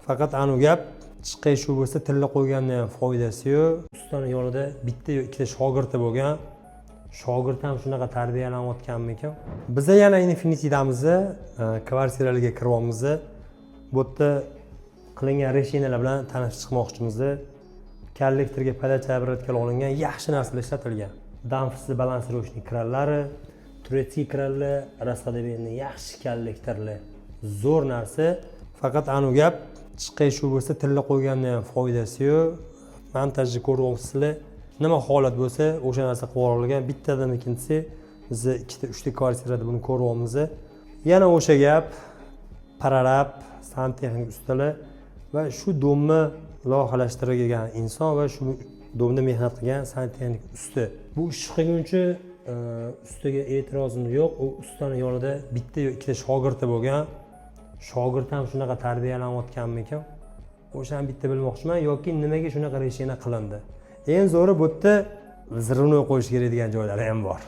Faqat anu gap chiqish shu bo'lsa tilla qo'yganda ham foydasi yo'q. Ustani yonida bitta yo ikkita shogirdi bo'lgan. Shogird ham shunaqa tarbiyalanayotganmikan. Biz yana Infinitydamiz, kvartiralarga kiryapmiz. Bu yerda qilingan reshinalar bilan tanishib chiqmoqchimiz. Kollektorga podacha obratga olingan yaxshi narsalar ishlatilgan. Damfsi balansировочный krallari, turetskiy krallar, расходование yaxshi kollektorlar. Zo'r narsa. Faqat anu gap chiqish shu bo'lsa tilla qo'yganda ham foydasi yo'q. Montajni ko'ryapsizlar. Nima holat bo'lsa o'sha narsa qilib olgan. Bittadan ikkinchisi biz ikkita, uchta kvartirada buni ko'ryapmiz. Yana o'sha gap paralab santexnik ustalar va shu domni loyihalashtirgan inson va shu domda mehnat qilgan santexnik usta. Bu ish qilguncha ustaga e'tirozim yo'q. U ustaning yonida bitta yo ikkita shogirdi bo'lgan. Shogird ham shunaqa tarbiyalanayotganmikan. O'shani bitta bilmoqchiman yoki nimaga shunaqa reshina qilindi. Eng zo'ri bu yerda zirni qo'yish kerak degan joylari ham bor.